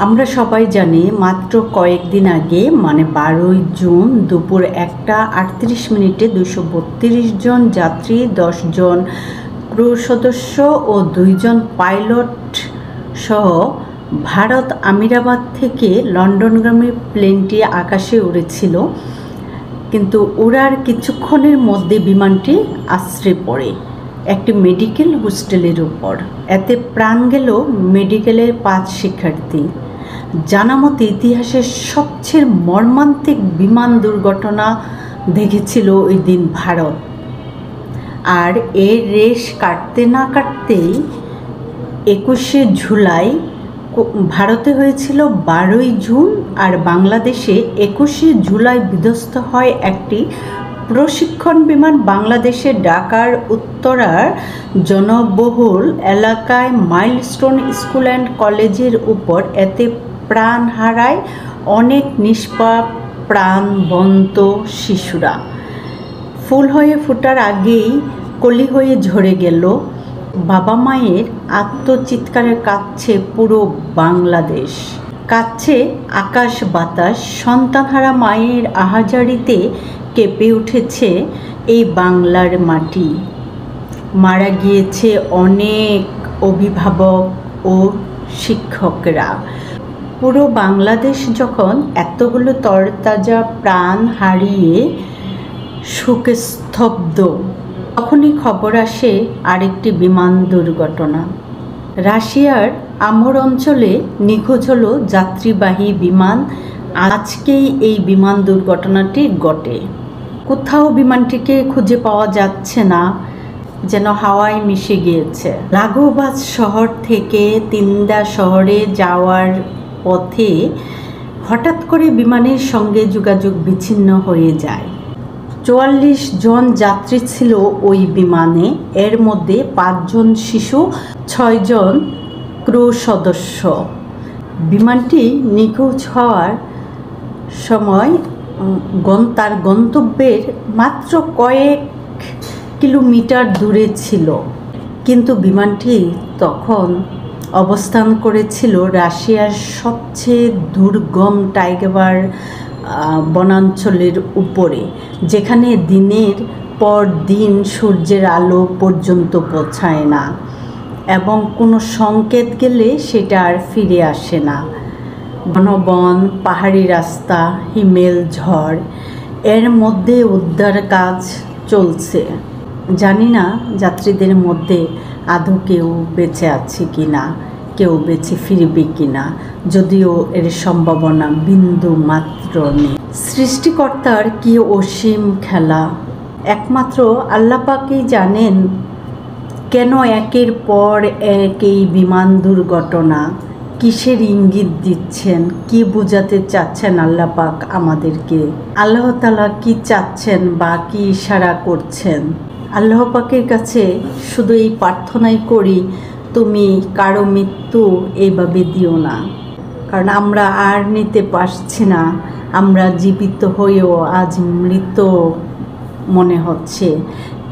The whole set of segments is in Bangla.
আমরা সবাই জানি মাত্র কয়েকদিন আগে মানে 12ই জুন দুপুর 1:38 232 জন যাত্রী, 10 জন ক্রু সদস্য ও 2 জন পাইলট সহ ভারত আমিরাবাদ থেকে লন্ডনগামী প্লেনটি আকাশে উড়েছিল, কিন্তু উড়ার কিছুক্ষণের মধ্যে বিমানটি আছড়ে পড়ে একটি মেডিকেল হোস্টেলের উপর। এতে প্রাণ গেল মেডিকেলের 5 শিক্ষার্থী। জানামতে ইতিহাসের সবচেয়ে মর্মান্তিক বিমান দুর্ঘটনা দেখেছিল ওই দিন ভারত। আর এর রেশ কাটতে না কাটতেই 21শে জুলাই ভারতে হয়েছিল 12ই জুন, আর বাংলাদেশে 21শে জুলাই বিধ্বস্ত হয় একটি প্রশিক্ষণ বিমান বাংলাদেশের ঢাকার উত্তরার জনবহুল এলাকায় মাইলস্টোন স্কুল অ্যান্ড কলেজের উপর। এতে প্রাণ হারায় অনেক নিষ্পাপ প্রাণবন্ত শিশুরা। ফুল হয়ে ফোটার আগেই কলি হয়ে ঝরে গেল। বাবা মায়ের আত্মচিৎকারে কাঁদছে পুরো বাংলাদেশ, কাঁদছে আকাশ বাতাস। সন্তানহারা মায়ের আহাজারিতে কেঁপে উঠেছে এই বাংলার মাটি। মারা গিয়েছে অনেক অভিভাবক ও শিক্ষকরা। পুরো বাংলাদেশ যখন এতগুলো তরতাজা প্রাণ হারিয়ে শোকে স্তব্ধ, তখনই খবর আসে আরেকটি বিমান দুর্ঘটনা। রাশিয়ার আমুর অঞ্চলে নিখোঁজ হলো যাত্রীবাহী বিমান। আজকেই এই বিমান দুর্ঘটনাটি ঘটে। কোথাও বিমানটিকে খুঁজে পাওয়া যাচ্ছে না, যেন হাওয়ায় মিশে গিয়েছে। লাগোবাজ শহর থেকে তিনদা শহরে যাওয়ার পথে হঠাৎ করে বিমানের সঙ্গে যোগাযোগ বিচ্ছিন্ন হয়ে যায়। 44 জন যাত্রী ছিল ওই বিমানে, এর মধ্যে 5 জন শিশু, 6 জন ক্রু সদস্য। বিমানটি নিখোঁজ হওয়ার সময় তার গন্তব্যের মাত্র কয়েক কিলোমিটার দূরে ছিল, কিন্তু বিমানটি তখন অবস্থান করেছিল রাশিয়ার সবচেয়ে দুর্গম টাইগার বনাঞ্চলের উপরে, যেখানে দিনের পর দিন সূর্যের আলো পর্যন্ত পৌঁছায় না এবং কোনো সংকেত গেলে সেটা আর ফিরে আসে না। ঘনবন, পাহাড়ি রাস্তা, হিমেল ঝড়, এর মধ্যে উদ্ধার কাজ চলছে। জানি না যাত্রীদের মধ্যে আদৌ কেউ বেঁচে আছে কি না, কেউ বেঁচে ফিরবে কি না, যদিও এর সম্ভাবনা বিন্দু মাত্র নেই। সৃষ্টিকর্তার কি অসীম খেলা, একমাত্র আল্লাহ পাকই জানেন কেন একের পর এক এই বিমান দুর্ঘটনা। কিসের ইঙ্গিত দিচ্ছেন, কি বোঝাতে চাচ্ছেন আল্লাহ পাক আমাদেরকে? আল্লাহ তাআলা কি চাচ্ছেন বা কি ইশারা করছেন? আল্লাহ পাকের কাছে শুধু এই প্রার্থনাই করি, তুমি কারো মৃত্যু এইভাবে দিও না, কারণ আমরা আর নিতে পারছি না। আমরা জীবিত হয়েও আজ মৃত মনে হচ্ছে।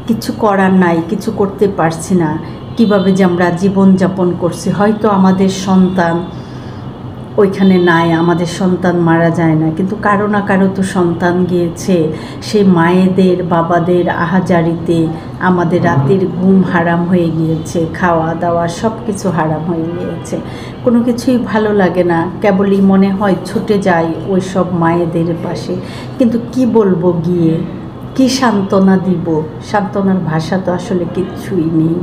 কিছু করার নাই, কিছু করতে পারছি না। কিভাবে যে আমরা জীবনযাপন করছি, হয়তো আমাদের সন্তান ওইখানে নাই, আমাদের সন্তান মারা যায় না, কিন্তু কারো না কারো তো সন্তান গিয়েছে। সেই মায়েদের বাবাদের আহাজারিতে আমাদের রাতের ঘুম হারাম হয়ে গিয়েছে, খাওয়া দাওয়া সব কিছু হারাম হয়ে গিয়েছে। কোনো কিছুই ভালো লাগে না, কেবলই মনে হয় ছুটে যাই ওই সব মায়েদের পাশে। কিন্তু কি বলবো গিয়ে, কি সান্ত্বনা দিব? সান্ত্বনার ভাষা তো আসলে কিচ্ছুই নেই।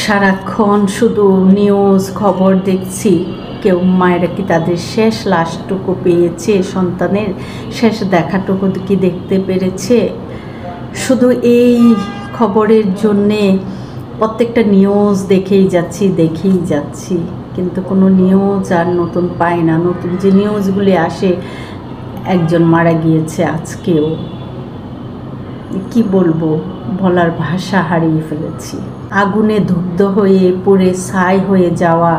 সারাক্ষণ শুধু নিউজ খবর দেখছি। কেউ মায়েরা কি তাদের শেষ লাশটুকু পেয়েছে, সন্তানের শেষ দেখাটুকু কি দেখতে পেরেছে? শুধু এই খবরের জন্যে প্রত্যেকটা নিউজ দেখেই যাচ্ছি, কিন্তু কোনো নিউজ আর নতুন পাই না। নতুন যে নিউজগুলি আসে, একজন মারা গিয়েছে আজকেও। কি বলবো, বলার ভাষা হারিয়ে ফেলেছি। আগুনে দগ্ধ হয়ে পুড়ে ছাই হয়ে যাওয়া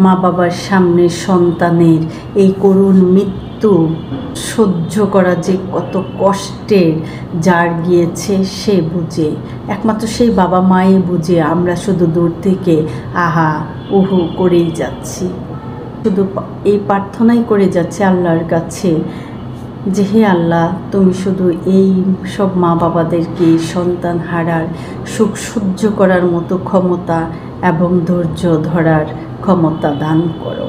মা বাবার সামনে সন্তানের এই করুণ মৃত্যু সহ্য করা যে কত কষ্টের, যার গিয়েছে সে বুঝে, একমাত্র সেই বাবা মাই বুঝে। আমরা শুধু দূর থেকে আহা উহু করেই যাচ্ছি। শুধু এই প্রার্থনাই করে যাচ্ছে আল্লাহর কাছে যে হে আল্লাহ, তুমি শুধু এই সব মা বাবাদেরকে সন্তান হারার সুখ সহ্য করার মতো ক্ষমতা এবং ধৈর্য ধরার ক্ষমতা দান করো।